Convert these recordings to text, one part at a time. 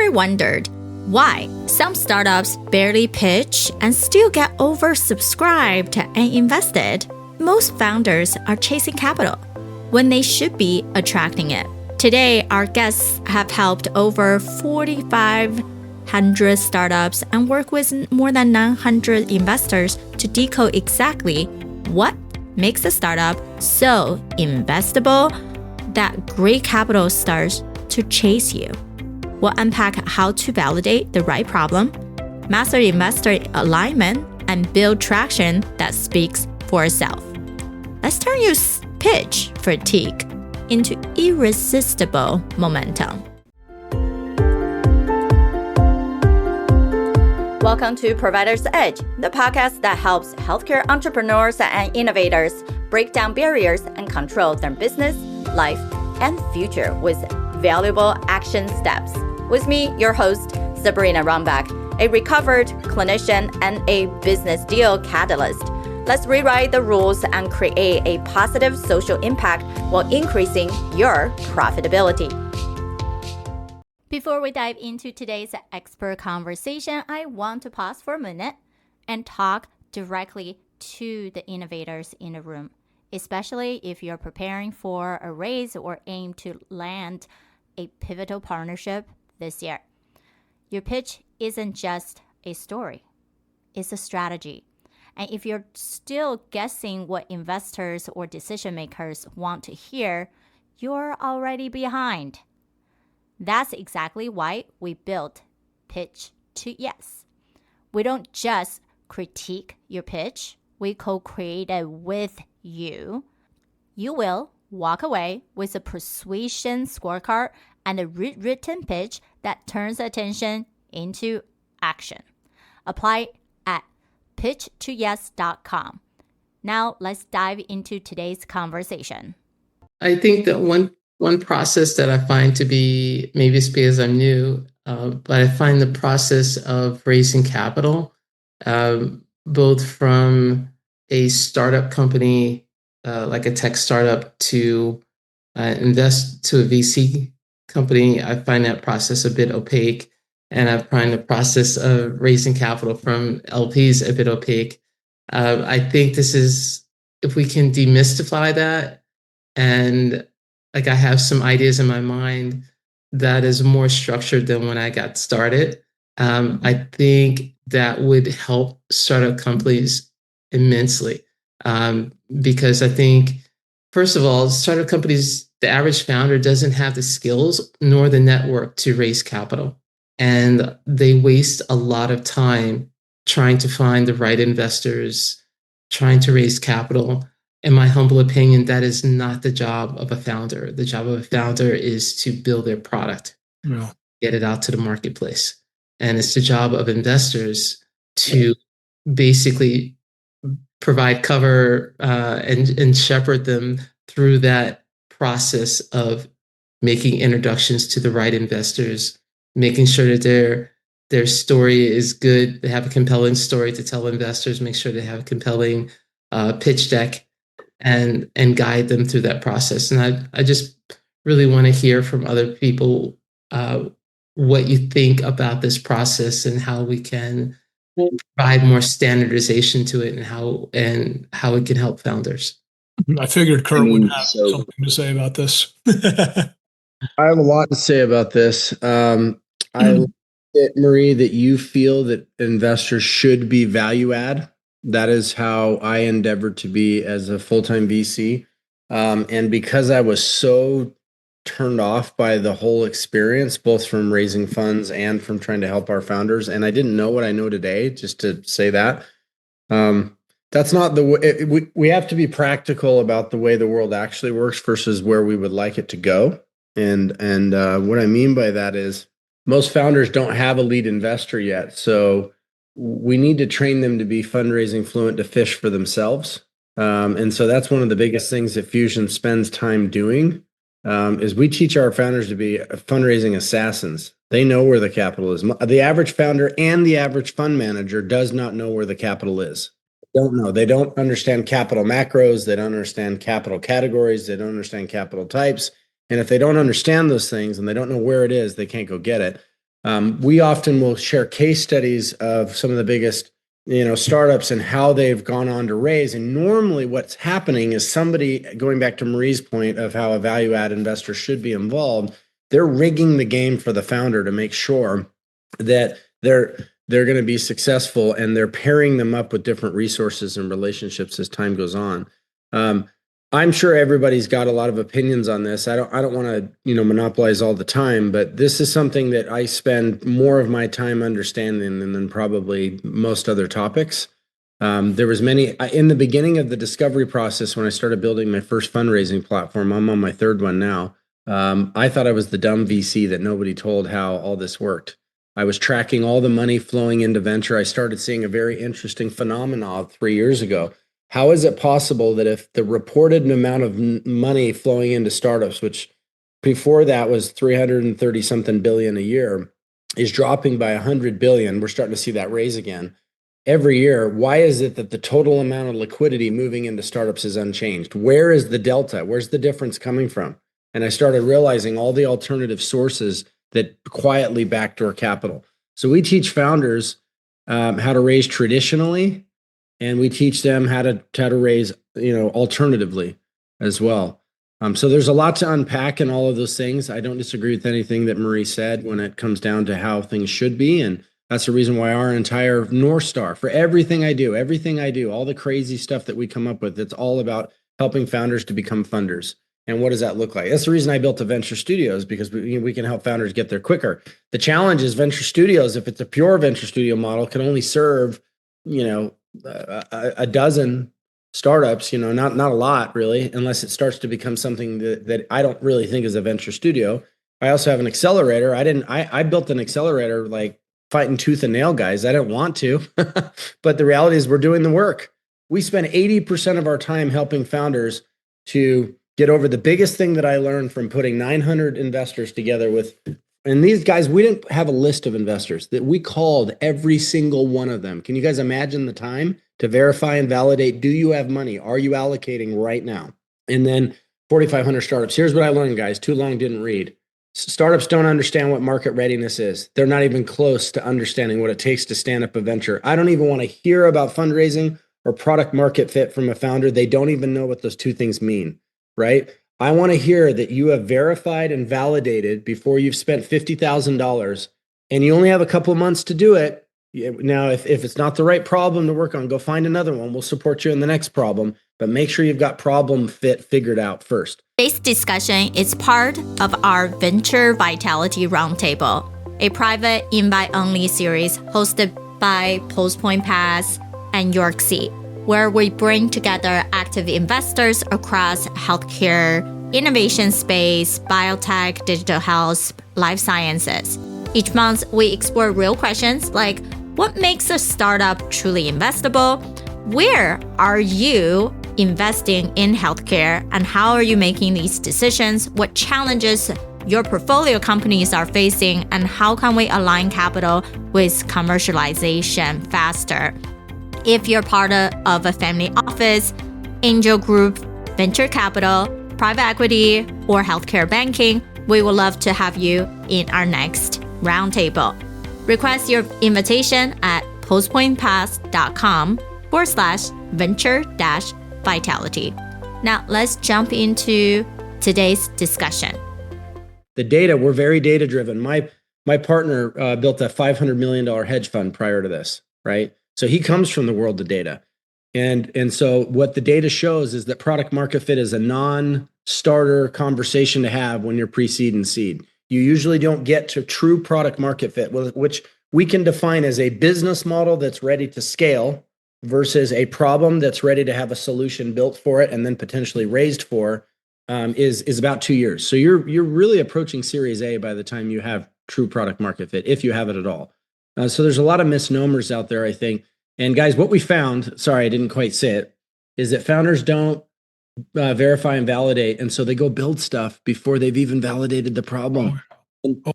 Ever wondered why some startups barely pitch and still get oversubscribed and invested? Most founders are chasing capital when they should be attracting it. Today, our guests have helped over 4,500 startups and work with more than 900 investors to decode exactly what makes a startup so investable that great capital starts to chase you. We'll unpack how to validate the right problem, master investor alignment, and build traction that speaks for itself. Let's turn your pitch fatigue into irresistible momentum. Welcome to Provider's Edge, the podcast that helps healthcare entrepreneurs and innovators break down barriers and control their business, life, and future with valuable action steps. With me, your host, Sabrina Runbeck, a recovered clinician and a business deal catalyst. Let's rewrite the rules and create a positive social impact while increasing your profitability. Before we dive into today's expert conversation, I want to pause for a minute and talk directly to the innovators in the room, especially if you're preparing for a raise or aim to land a pivotal partnership this year. Your pitch isn't just a story, it's a strategy. And if you're still guessing what investors or decision makers want to hear, you're already behind. That's exactly why we built Pitch to Yes. We don't just critique your pitch, we co-create it with you. You will walk away with a persuasion scorecard and a written pitch that turns attention into action. Apply at pitchtoyes.com. Now let's dive into today's conversation. I think that one process that I find to be, maybe it's because I'm new, but I find the process of raising capital, both from a startup company, like a tech startup, to invest to a VC company, I find that process a bit opaque. And I find the process of raising capital from LPs a bit opaque. I think this is, if we can demystify that, and like I have some ideas in my mind that is more structured than when I got started. I think that would help startup companies immensely, because I think, first of all, startup companies, the average founder doesn't have the skills nor the network to raise capital. And they waste a lot of time trying to find the right investors, trying to raise capital. In my humble opinion, that is not the job of a founder. The job of a founder is to build their product, get it out to the marketplace. And it's the job of investors to basically provide cover and shepherd them through that process of making introductions to the right investors, making sure that their story is good, they have a compelling story to tell investors, make sure they have a compelling pitch deck, and guide them through that process. And I just really want to hear from other people what you think about this process and how we can provide more standardization to it, and how it can help founders. I figured Kurt would have something to say about this. I have a lot to say about this. I like it, Marie, that you feel that investors should be value add. That is how I endeavored to be as a full-time VC. And because I was so turned off by the whole experience, both from raising funds and from trying to help our founders, and I didn't know what I know today, just to say that. That's not the way. We have to be practical about the way the world actually works versus where we would like it to go. And what I mean by that is most founders don't have a lead investor yet. So we need to train them to be fundraising fluent, to fish for themselves. And so that's one of the biggest things that Fusion spends time doing, is we teach our founders to be fundraising assassins. They know where the capital is. The average founder and the average fund manager does not know where the capital is. Don't know. They don't understand capital macros. They don't understand capital categories. They don't understand capital types. And if they don't understand those things and they don't know where it is, they can't go get it. We often will share case studies of some of the biggest, startups and how they've gone on to raise. And normally what's happening is somebody, going back to Marie's point of how a value add investor should be involved, they're rigging the game for the founder to make sure that they're going to be successful, and they're pairing them up with different resources and relationships as time goes on. I'm sure everybody's got a lot of opinions on this. I don't want to, monopolize all the time, but this is something that I spend more of my time understanding than probably most other topics. There was many in the beginning of the discovery process when I started building my first fundraising platform. I'm on my third one now. I thought I was the dumb VC that nobody told how all this worked. I was tracking all the money flowing into venture. I started seeing a very interesting phenomenon 3 years ago. How is it possible that if the reported amount of money flowing into startups, which before that was 330 something billion a year, is dropping by 100 billion, we're starting to see that raise again every year. Why is it that the total amount of liquidity moving into startups is unchanged? Where is the delta? Where's the difference coming from? And I started realizing all the alternative sources that quietly backdoor capital. So we teach founders how to raise traditionally, and we teach them how to raise, alternatively as well. So there's a lot to unpack in all of those things. I don't disagree with anything that Marie said when it comes down to how things should be. And that's the reason why our entire North Star for everything I do, all the crazy stuff that we come up with, it's all about helping founders to become funders. And what does that look like? That's the reason I built a Venture Studios, because we can help founders get there quicker. The challenge is Venture Studios, if it's a pure Venture Studio model, can only serve, a dozen startups, not a lot really, unless it starts to become something that I don't really think is a venture studio. I also have an accelerator. I built an accelerator like fighting tooth and nail, guys. I didn't want to, but the reality is we're doing the work. We spend 80% of our time helping founders to get over the biggest thing that I learned from putting 900 investors together and these guys, we didn't have a list of investors, that we called every single one of them. Can you guys imagine the time to verify and validate? Do you have money? Are you allocating right now? And then 4,500 startups. Here's what I learned, guys. Too long, didn't read. Startups don't understand what market readiness is. They're not even close to understanding what it takes to stand up a venture. I don't even want to hear about fundraising or product market fit from a founder. They don't even know what those two things mean, right? I want to hear that you have verified and validated before you've spent $50,000, and you only have a couple of months to do it. Now, if it's not the right problem to work on, go find another one. We'll support you in the next problem, but make sure you've got problem fit figured out first. Today's discussion is part of our Venture Vitality Roundtable, a private invite-only series hosted by Postpoint Pass and York Seed, where we bring together active investors across healthcare, innovation space, biotech, digital health, life sciences. Each month, we explore real questions like, what makes a startup truly investable? Where are you investing in healthcare, and how are you making these decisions? What challenges your portfolio companies are facing, and how can we align capital with commercialization faster? If you're part of a family office, angel group, venture capital, private equity, or healthcare banking, we would love to have you in our next roundtable. Request your invitation at postpointpass.com/venture-vitality. Now let's jump into today's discussion. The data, we're very data driven. My partner built a $500 million hedge fund prior to this, right? So he comes from the world of data. And so what the data shows is that product market fit is a non-starter conversation to have when you're pre-seed and seed. You usually don't get to true product market fit, which we can define as a business model that's ready to scale versus a problem that's ready to have a solution built for it and then potentially raised for, is about 2 years. So you're really approaching Series A by the time you have true product market fit, if you have it at all. So there's a lot of misnomers out there, I think. And guys, what we found, sorry, I didn't quite say it, is that founders don't verify and validate. And so they go build stuff before they've even validated the problem.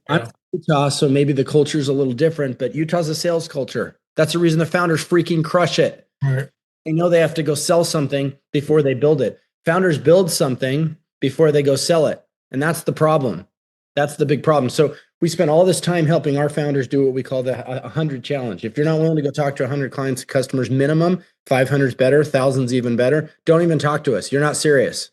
I'm from Utah, so maybe the culture is a little different, but Utah's a sales culture. That's the reason the founders freaking crush it. Right. They know they have to go sell something before they build it. Founders build something before they go sell it. And that's the problem. That's the big problem. So we spend all this time helping our founders do what we call the 100 challenge. If you're not willing to go talk to 100 clients and customers minimum, 500 is better, 1,000's even better. Don't even talk to us. You're not serious.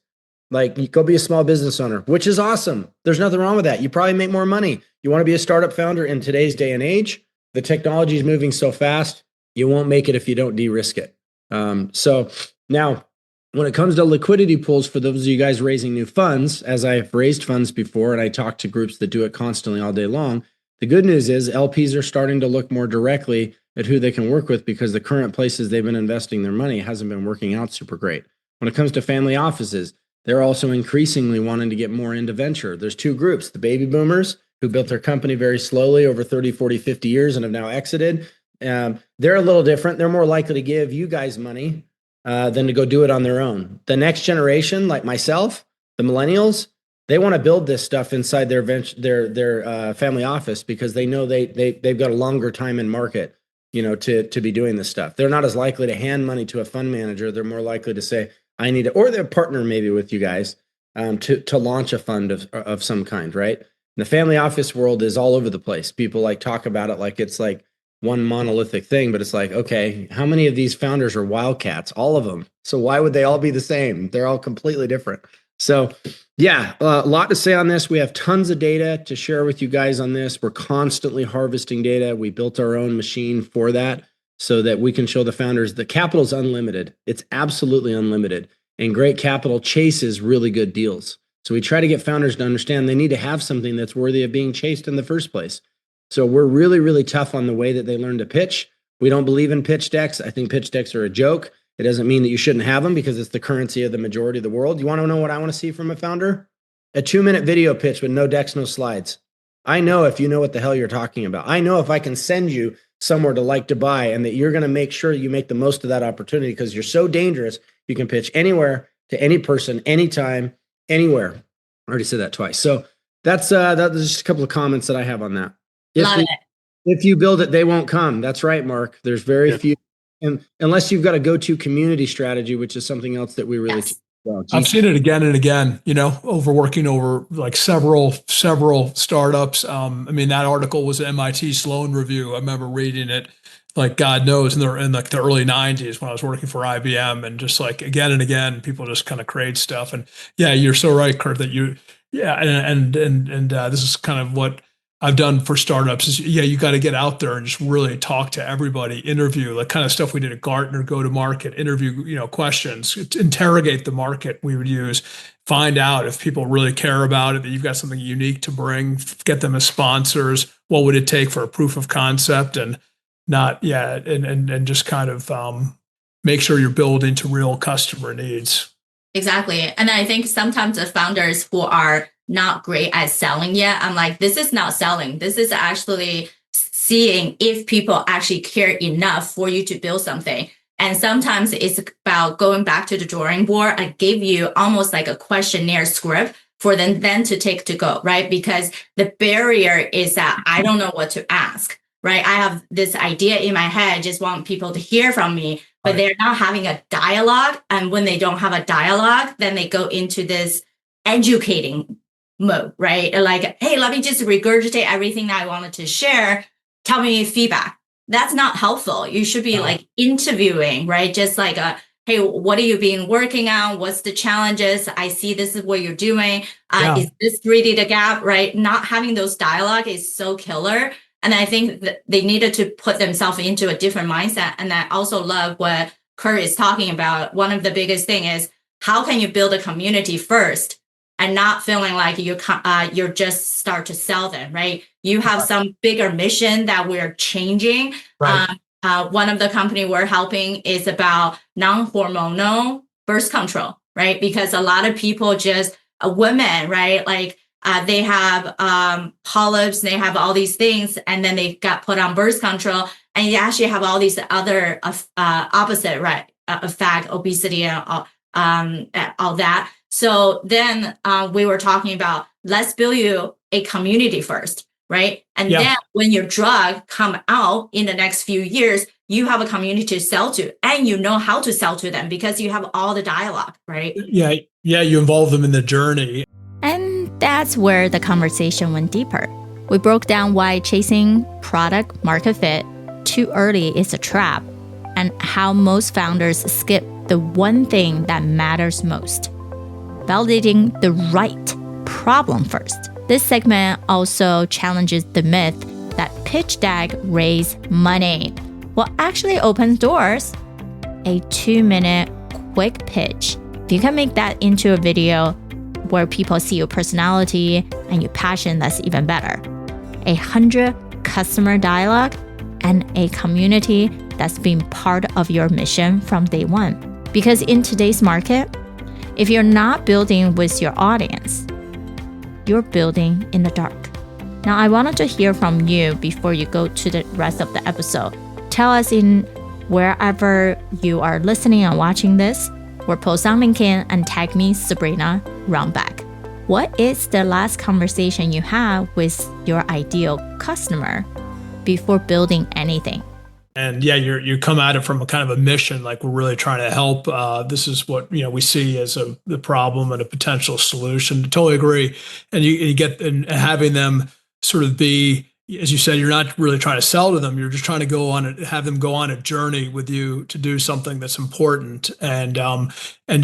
Like, you go be a small business owner, which is awesome. There's nothing wrong with that. You probably make more money. You want to be a startup founder in today's day and age. The technology is moving so fast, you won't make it if you don't de-risk it. So now, when it comes to liquidity pools, for those of you guys raising new funds, as I've raised funds before, and I talk to groups that do it constantly all day long, the good news is LPs are starting to look more directly at who they can work with, because the current places they've been investing their money hasn't been working out super great. When it comes to family offices, they're also increasingly wanting to get more into venture. There's two groups: the baby boomers, who built their company very slowly over 30, 40, 50 years and have now exited. They're a little different. They're more likely to give you guys money than to go do it on their own. The next generation, like myself, the millennials, they want to build this stuff inside their family office, because they know they've got a longer time in market, to be doing this stuff. They're not as likely to hand money to a fund manager. They're more likely to say, I need it, or they're partner maybe with you guys to launch a fund of some kind, right? And the family office world is all over the place. People like talk about it like it's like one monolithic thing, but it's like, okay, how many of these founders are wildcats? All of them. So why would they all be the same? They're all completely different. So yeah, a lot to say on this. We have tons of data to share with you guys on this. We're constantly harvesting data. We built our own machine for that, so that we can show the founders the capital is unlimited. It's absolutely unlimited. And great capital chases really good deals. So we try to get founders to understand they need to have something that's worthy of being chased in the first place. So we're really, really tough on the way that they learn to pitch. We don't believe in pitch decks. I think pitch decks are a joke. It doesn't mean that you shouldn't have them, because it's the currency of the majority of the world. You want to know what I want to see from a founder? A 2-minute video pitch with no decks, no slides. I know if you know what the hell you're talking about. I know if I can send you somewhere to like to buy, and that you're going to make sure you make the most of that opportunity, because you're so dangerous. You can pitch anywhere to any person, anytime, anywhere. I already said that twice. So that's just a couple of comments that I have on that. If you build it, they won't come. That's right, Mark. There's very few, and unless you've got a go-to community strategy, which is something else that we really teach about. I've seen it again and again, working over like several startups. I mean, that article was an MIT Sloan review. I remember reading it, like, God knows, in like the early 90s when I was working for IBM, and just like again and again, people just kind of create stuff. And yeah, you're so right, Kurt, that and this is kind of what I've done for startups is, you got to get out there and just really talk to everybody, interview, like kind of stuff we did at Gartner, go to market, interview, questions, interrogate the market we would use, find out if people really care about it, that you've got something unique to bring, get them as sponsors. What would it take for a proof of concept, and and just kind of make sure you're building to real customer needs. Exactly. And I think sometimes the founders who are not great at selling yet, I'm like, this is not selling. This is actually seeing if people actually care enough for you to build something. And sometimes it's about going back to the drawing board. I give you almost like a questionnaire script for them then to take to go, right? Because the barrier is that I don't know what to ask, right? I have this idea in my head, I just want people to hear from me, but they're not having a dialogue. And when they don't have a dialogue, then they go into this educating mode, right? Like, hey, let me just regurgitate everything that I wanted to share. Tell me feedback. That's not helpful. You should be like interviewing, right? Just like, hey, what are you been working on? What's the challenges? I see this is what you're doing. Is this really the gap, right? Not having those dialogue is so killer. And I think that they needed to put themselves into a different mindset. And I also love what Kurt is talking about. One of the biggest thing is, how can you build a community first and not feeling like you're just start to sell them, right? You have some bigger mission that we're changing. Right. One of the company we're helping is about non-hormonal birth control, right? Because a lot of people just, women, right? Like they have polyps, they have all these things, and then they got put on birth control, and you actually have all these other opposite, right? Effect, obesity, and all that. So then we were talking about, let's build you a community first, right? And then when your drug come out in the next few years, you have a community to sell to, and you know how to sell to them because you have all the dialogue, right? Yeah, you involve them in the journey. And that's where the conversation went deeper. We broke down why chasing product market fit too early is a trap, and how most founders skip the one thing that matters most: validating the right problem first. This segment also challenges the myth that pitch deck raise money. What actually opens doors? A 2-minute quick pitch. If you can make that into a video where people see your personality and your passion, that's even better. 100 customer dialogue and a community that's been part of your mission from day one. Because in today's market, if you're not building with your audience, you're building in the dark. Now, I wanted to hear from you before you go to the rest of the episode. Tell us in wherever you are listening and watching this, or post on LinkedIn and tag me, Sabrina Runbeck. What is the last conversation you have with your ideal customer before building anything? And yeah, you come at it from a kind of a mission, like we're really trying to help. This is what we see as the problem and a potential solution. Totally agree. And you get and having them sort of be, as you said, you're not really trying to sell to them. You're just trying to have them go on a journey with you to do something that's important. And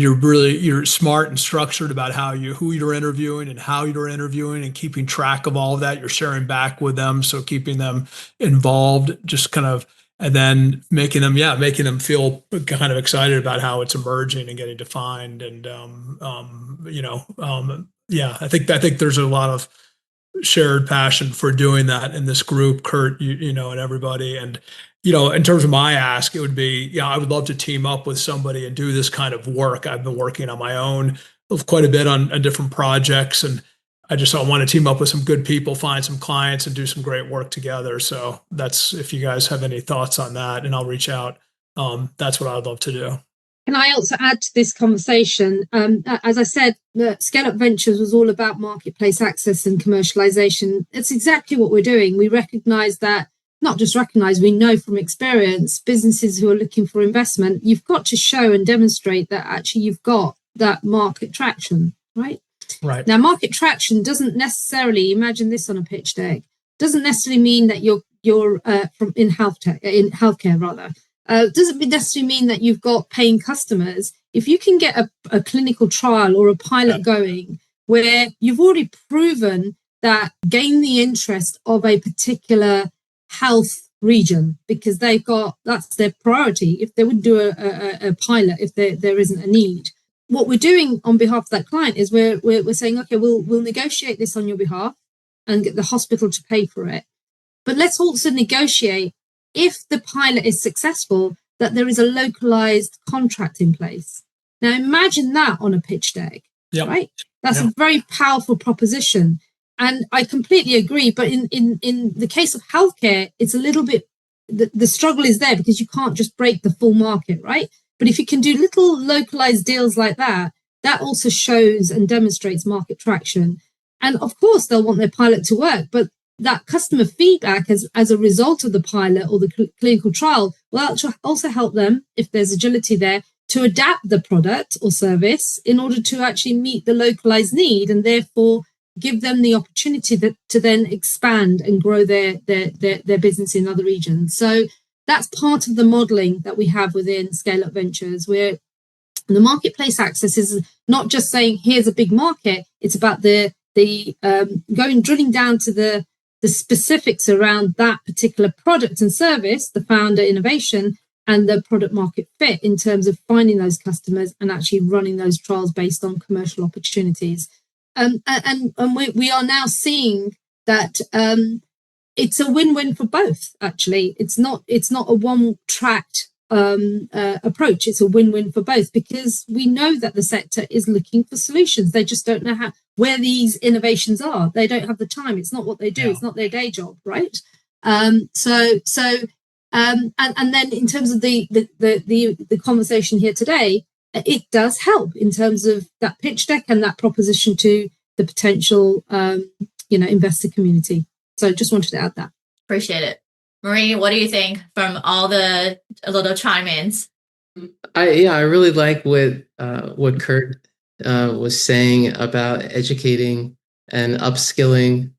you're smart and structured about who you're interviewing and how you're interviewing, and keeping track of all of that. You're sharing back with them, so keeping them involved, just kind of, and then making them feel kind of excited about how it's emerging and getting defined. And I think there's a lot of shared passion for doing that in this group, Kurt, and everybody. And, in terms of my ask, it would be, I would love to team up with somebody and do this kind of work. I've been working on my own quite a bit on different projects, and I want to team up with some good people, find some clients, and do some great work together. So that's, if you guys have any thoughts on that, and I'll reach out. That's what I'd love to do. Can I also add to this conversation? As I said, Scale Up Ventures was all about marketplace access and commercialization. It's exactly what we're doing. We recognize that, we know from experience, businesses who are looking for investment, you've got to show and demonstrate that actually you've got that market traction, right? Right. Now, market traction doesn't necessarily, imagine this on a pitch deck, doesn't necessarily mean that you're in healthcare rather. Doesn't necessarily mean that you've got paying customers. If you can get a clinical trial or a pilot going where you've already proven that gain the interest of a particular health region, because that's their priority. If they would do a pilot, if there isn't a need, what we're doing on behalf of that client is we're saying, okay, we'll negotiate this on your behalf and get the hospital to pay for it. But let's also negotiate, if the pilot is successful, that there is a localized contract in place. Now, imagine that on a pitch deck, right? That's a very powerful proposition. And I completely agree. But in the case of healthcare, it's a little bit, the struggle is there because you can't just break the full market, right? But if you can do little localized deals like that, that also shows and demonstrates market traction. And of course, they'll want their pilot to work, but that customer feedback as a result of the pilot or the clinical trial will also help them, if there's agility there, to adapt the product or service in order to actually meet the localized need, and therefore give them the opportunity to then expand and grow their business in other regions. So that's part of the modeling that we have within Scale Up Ventures, where the marketplace access is not just saying, here's a big market. It's about drilling down to the specifics around that particular product and service, the founder innovation, and the product market fit in terms of finding those customers and actually running those trials based on commercial opportunities. And we are now seeing that it's a win-win for both. Actually, it's not a one-tracked approach. It's a win-win for both, because we know that the sector is looking for solutions. They just don't know where these innovations are. They don't have the time. It's not what they do. Yeah. It's not their day job, right? And then in terms of the conversation here today, it does help in terms of that pitch deck and that proposition to the potential investor community. So just wanted to add that. Appreciate it. Marie, what do you think from all the little chime-ins? I really like what Kurt was saying about educating and upskilling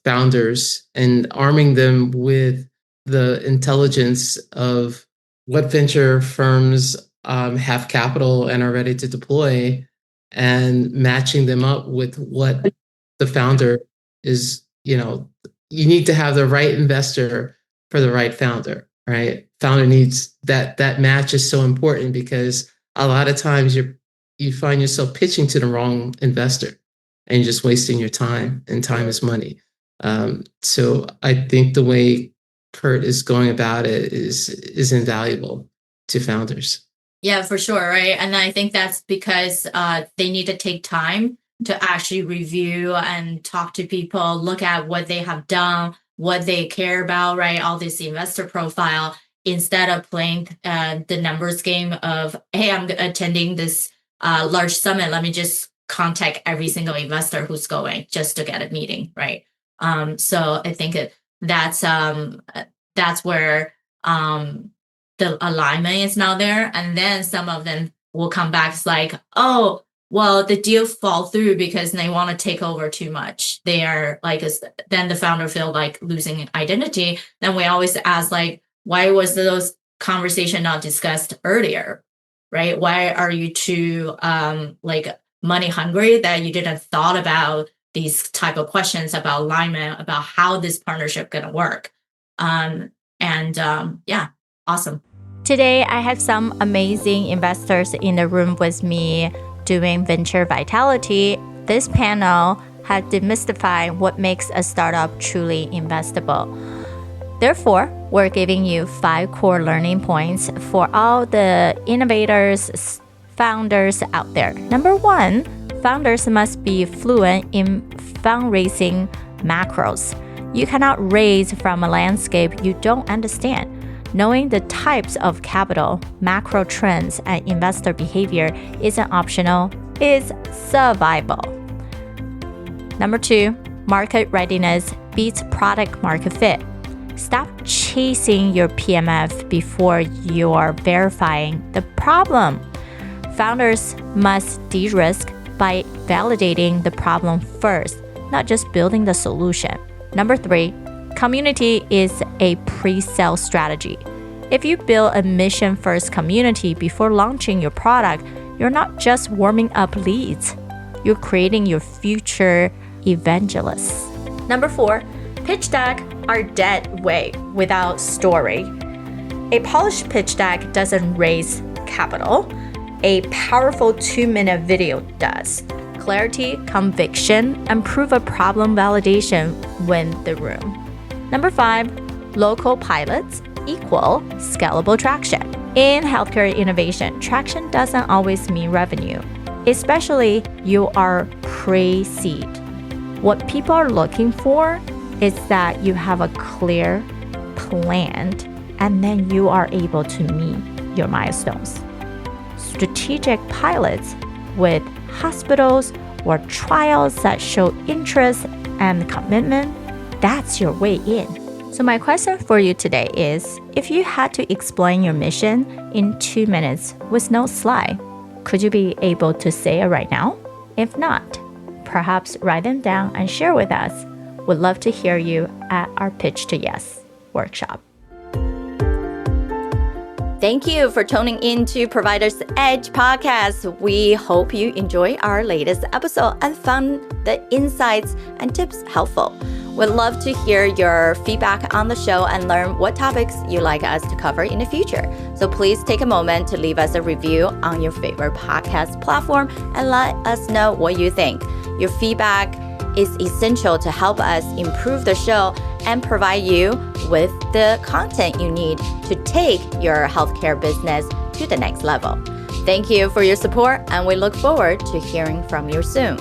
founders and arming them with the intelligence of what venture firms have capital and are ready to deploy, and matching them up with what the founder is. You need to have the right investor for the right founder, right? Founder needs that match is so important, because a lot of times you find yourself pitching to the wrong investor and just wasting your time, and time is money. So I think the way Kurt is going about it is invaluable to founders. Yeah, for sure, right? And I think that's because they need to take time to actually review and talk to people, look at what they have done, what they care about, right? All this investor profile, instead of playing the numbers game of, hey, I'm attending this large summit. Let me just contact every single investor who's going just to get a meeting, right? So I think that's where the alignment is now there. And then some of them will come back. It's like, oh, well, the deal fall through because they want to take over too much. They are like, then the founder feel like losing identity. Then we always ask, like, why was those conversation not discussed earlier, right? Why are you too like money hungry that you didn't thought about these type of questions about alignment, about how this partnership gonna work? Yeah, awesome. Today, I have some amazing investors in the room with me doing Venture Vitality. This panel had demystified what makes a startup truly investable. Therefore, we're giving you 5 core learning points for all the innovators, founders out there. Number 1, founders must be fluent in fundraising macros. You cannot raise from a landscape you don't understand. Knowing the types of capital, macro trends, and investor behavior isn't optional, it's survival. Number 2, market readiness beats product market fit. Stop chasing your PMF before you're verifying the problem. Founders must de-risk by validating the problem first, not just building the solution. Number 3, community is a pre-sale strategy. If you build a mission-first community before launching your product, you're not just warming up leads. You're creating your future evangelists. Number 4, pitch deck are dead weight without story. A polished pitch deck doesn't raise capital. A powerful 2-minute video does. Clarity, conviction, and proof of problem validation win the room. Number 5, local pilots equal scalable traction. In healthcare innovation, traction doesn't always mean revenue, especially you are pre-seed. What people are looking for is that you have a clear plan and then you are able to meet your milestones. Strategic pilots with hospitals or trials that show interest and commitment, that's your way in. So my question for you today is, if you had to explain your mission in 2 minutes with no slide, could you be able to say it right now? If not, perhaps write them down and share with us. We'd love to hear you at our Pitch to Yes workshop. Thank you for tuning in to Provider's Edge podcast. We hope you enjoy our latest episode and found the insights and tips helpful. We'd love to hear your feedback on the show and learn what topics you'd like us to cover in the future. So please take a moment to leave us a review on your favorite podcast platform and let us know what you think. Your feedback is essential to help us improve the show and provide you with the content you need to take your healthcare business to the next level. Thank you for your support, and we look forward to hearing from you soon.